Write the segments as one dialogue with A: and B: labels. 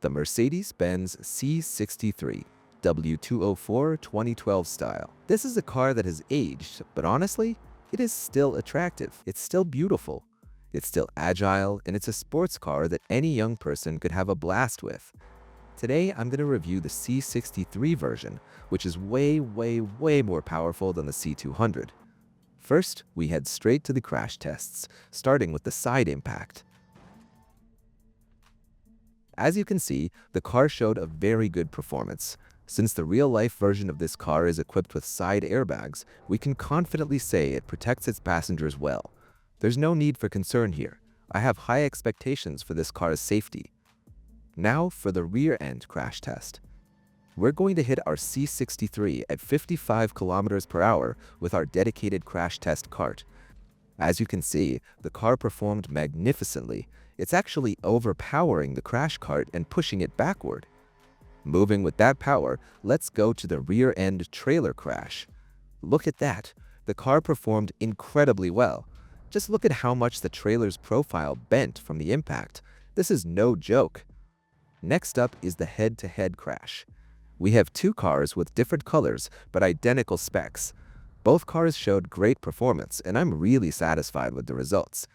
A: The Mercedes-Benz C63 W204 2012 style. This is a car that has aged, but honestly, it is still attractive. It's still beautiful. It's still agile, and it's a sports car that any young person could have a blast with. Today, I'm going to review the C63 version, which is way more powerful than the C200. First, we head straight to the crash tests, starting with the side impact. As you can see, the car showed a very good performance. Since the real-life version of this car is equipped with side airbags, we can confidently say it protects its passengers well. There's no need for concern here. I have high expectations for this car's safety. Now for the rear-end crash test. We're going to hit our C63 at 55 km per hour with our dedicated crash test cart. As you can see, the car performed magnificently. It's actually overpowering the crash cart and pushing it backward. Moving with that power, let's go to the rear-end trailer crash. Look at that. The car performed incredibly well. Just look at how much the trailer's profile bent from the impact. This is no joke. Next up is the head-to-head crash. We have two cars with different colors but identical specs. Both cars showed great performance, and I'm really satisfied with the results.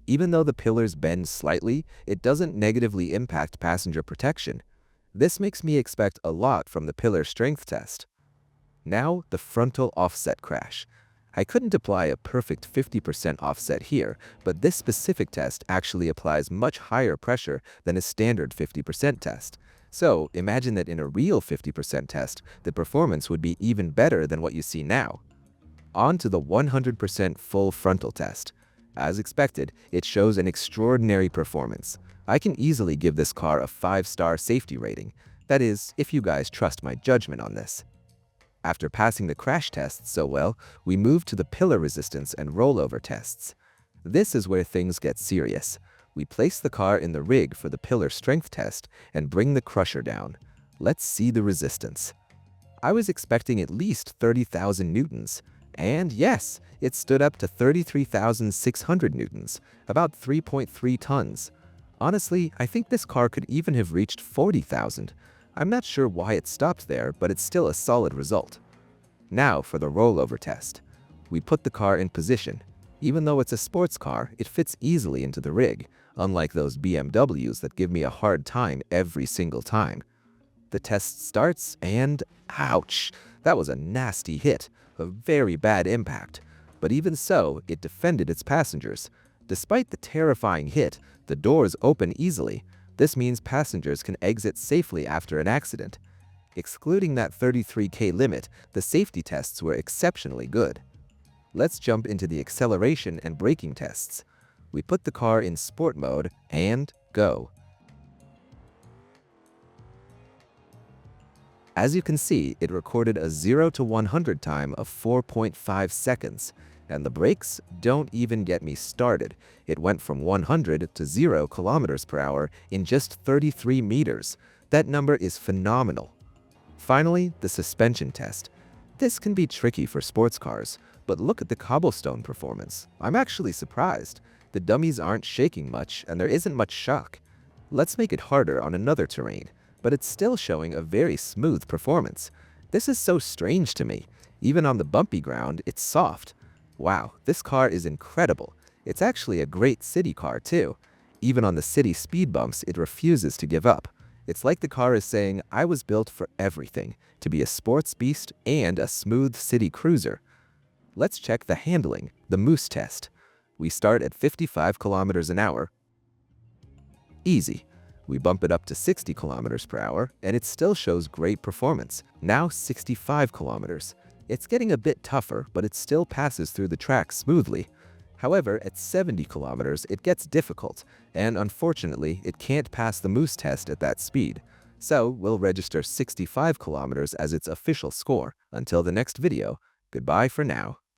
A: Even though the pillars bend slightly, it doesn't negatively impact passenger protection. This makes me expect a lot from the pillar strength test. Now, the frontal offset crash. I couldn't apply a perfect 50% offset here, but this specific test actually applies much higher pressure than a standard 50% test. So, imagine that in a real 50% test, the performance would be even better than what you see now. On to the 100% full frontal test. As expected, it shows an extraordinary performance. I can easily give this car a 5-star safety rating. That is, if you guys trust my judgment on this. After passing the crash tests so well, we move to the pillar resistance and rollover tests. This is where things get serious. We place the car in the rig for the pillar strength test and bring the crusher down. Let's see the resistance. I was expecting at least 30,000 newtons. And yes, it stood up to 33,600 newtons, about 3.3 tons. Honestly, I think this car could even have reached 40,000. I'm not sure why it stopped there, but it's still a solid result. Now for the rollover test. We put the car in position. Even though it's a sports car, it fits easily into the rig, unlike those BMWs that give me a hard time every single time. The test starts and ouch! That was a nasty hit. A very bad impact, but even so, it defended its passengers. Despite the terrifying hit, the doors open easily. This means passengers can exit safely after an accident. Excluding that 33K limit, the safety tests were exceptionally good. Let's jump into the acceleration and braking tests. We put the car in sport mode and go. As you can see, it recorded a 0 to 100 time of 4.5 seconds. And the brakes don't even get me started. It went from 100 to 0 km per hour in just 33 meters. That number is phenomenal. Finally, the suspension test. This can be tricky for sports cars, but look at the cobblestone performance. I'm actually surprised. The dummies aren't shaking much and there isn't much shock. Let's make it harder on another terrain, but it's still showing a very smooth performance. This is so strange to me. Even on the bumpy ground, it's soft. Wow, this car is incredible. It's actually a great city car too. Even on the city speed bumps, it refuses to give up. It's like the car is saying, I was built for everything, to be a sports beast and a smooth city cruiser. Let's check the handling, the moose test. We start at 55 km an hour. Easy. We bump it up to 60 km per hour, and it still shows great performance. Now 65 km. It's getting a bit tougher, but it still passes through the track smoothly. However, at 70 km, it gets difficult, and unfortunately, it can't pass the moose test at that speed. So, we'll register 65 km as its official score. Until the next video, goodbye for now.